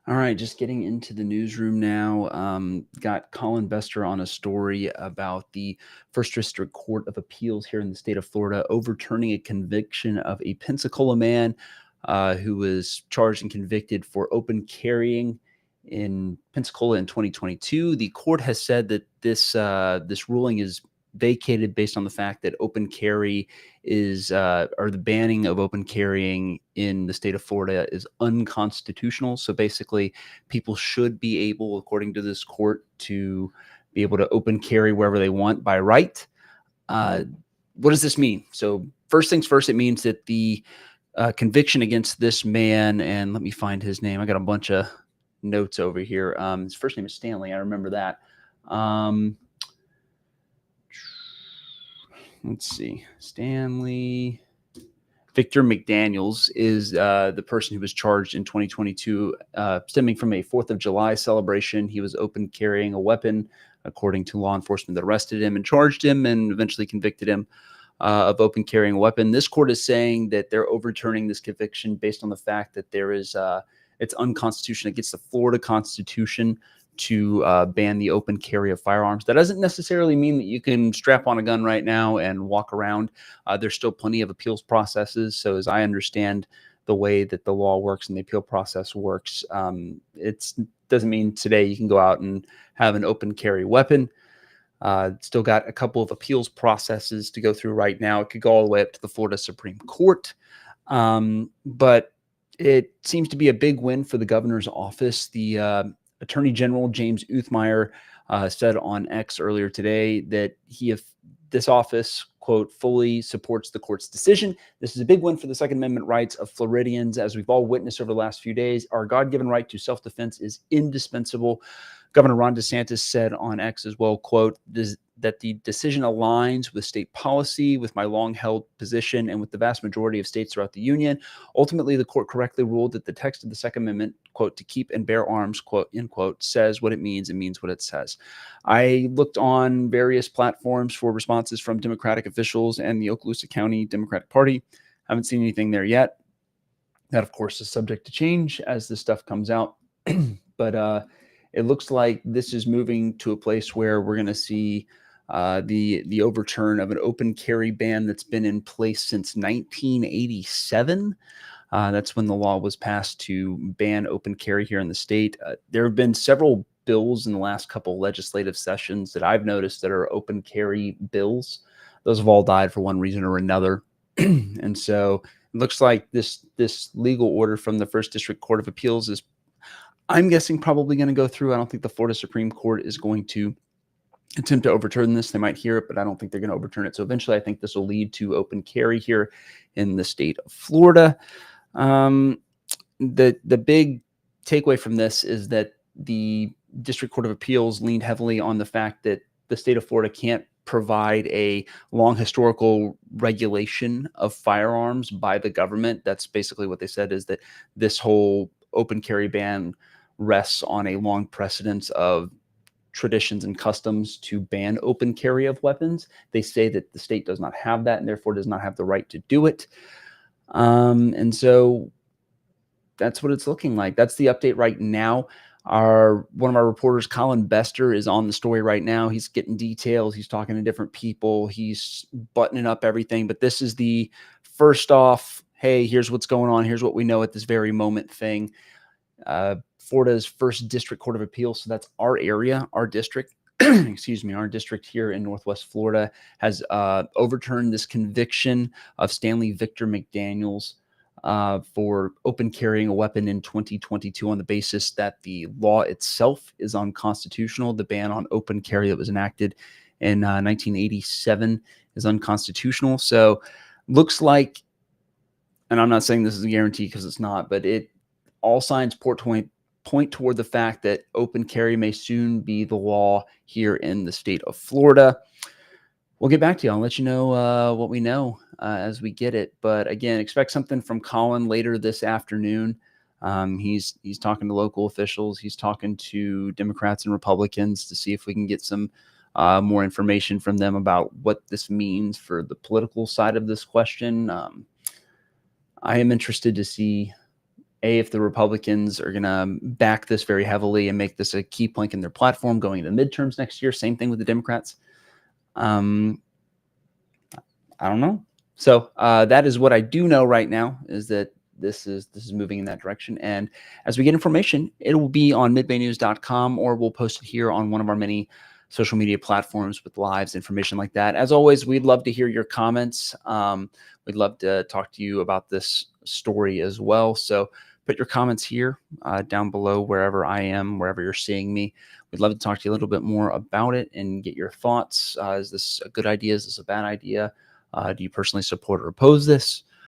All right, just getting into the newsroom now. Got Collin Bestor on a story about the First District Court of Appeals here in the state of Florida overturning a conviction of a Pensacola man who was charged and convicted for open carrying in Pensacola in 2022. The court has said that this ruling is vacated based on the fact that open carry is or the banning of open carrying in the state of Florida is unconstitutional. So basically, people should be able, according to this court, to be able to open carry wherever they want by right. What does this mean? So first things first, it means that the conviction against this man, and let me find his name. I got a bunch of notes over here. His first name is Stanley. I remember that. Let's see. Stanley Victor McDaniels is the person who was charged in 2022, stemming from a 4th of July celebration. He was open carrying a weapon, according to law enforcement that arrested him and charged him and eventually convicted him of open carrying a weapon. This court is saying that they're overturning this conviction based on the fact that it's unconstitutional against the Florida Constitution to ban the open carry of firearms. That doesn't necessarily mean that you can strap on a gun right now and walk around. There's still plenty of appeals processes. So as I understand the way that the law works and the appeal process works, it doesn't mean today you can go out and have an open carry weapon. Still got a couple of appeals processes to go through right now. It could go all the way up to the Florida Supreme Court. But it seems to be a big win for the governor's office. The Attorney General James Uthmeyer said on X earlier today that this office, quote, fully supports the court's decision. This is a big win for the Second Amendment rights of Floridians. As we've all witnessed over the last few days, our God-given right to self-defense is indispensable. Governor Ron DeSantis said on X as well, quote, that the decision aligns with state policy, with my long-held position, and with the vast majority of states throughout the union. Ultimately, the court correctly ruled that the text of the Second Amendment, quote, to keep and bear arms, quote, end quote, says what it means and means what it says. I looked on various platforms for responses from Democratic officials and the Okaloosa County Democratic Party. Haven't seen anything there yet. That, of course, is subject to change as this stuff comes out. But it looks like this is moving to a place where we're going to see the overturn of an open carry ban that's been in place since 1987. That's when the law was passed to ban open carry here in the state. There have been several bills in the last couple legislative sessions that I've noticed that are open carry bills. Those have all died for one reason or another. And so it looks like this legal order from the First District Court of Appeals is, I'm guessing, probably going to go through. I don't think the Florida Supreme Court is going to attempt to overturn this. They might hear it, but I don't think they're going to overturn it. So eventually, I think this will lead to open carry here in the state of Florida. The big takeaway from this is that the District Court of Appeals leaned heavily on the fact that the state of Florida can't provide a long historical regulation of firearms by the government. That's basically what they said, is that this whole open carry ban rests on a long precedence of traditions and customs to ban open carry of weapons. They say that the state does not have that and therefore does not have the right to do it. And so that's what it's looking like. That's the update right now. One of our reporters, Collin Bestor, is on the story right now. He's getting details. He's talking to different people. He's buttoning up everything. But this is the first off, hey, here's what's going on. Here's what we know at this very moment thing. Florida's First District Court of Appeals, so that's our area, our district, excuse me, our district here in Northwest Florida, has overturned this conviction of Stanley Victor McDaniels for open carrying a weapon in 2022 on the basis that the law itself is unconstitutional. The ban on open carry that was enacted in 1987 is unconstitutional. So looks like, and I'm not saying this is a guarantee because it's not, but all signs point toward the fact that open carry may soon be the law here in the state of Florida. We'll get back to you. I'll let you know what we know as we get it. But again, expect something from Collin later this afternoon. He's talking to local officials. He's talking to Democrats and Republicans to see if we can get some more information from them about what this means for the political side of this question. I am interested to see if the Republicans are going to back this very heavily and make this a key plank in their platform going into midterms next year. Same thing with the Democrats. I don't know. So that is what I do know right now, is that this is moving in that direction. And as we get information, it will be on midbaynews.com, or we'll post it here on one of our many social media platforms with lives, information like that. As always, we'd love to hear your comments. We'd love to talk to you about this story as well. So put your comments here down below, wherever I am, wherever you're seeing me. We'd love to talk to you a little bit more about it and get your thoughts. Is this a good idea? Is this a bad idea? Do you personally support or oppose this?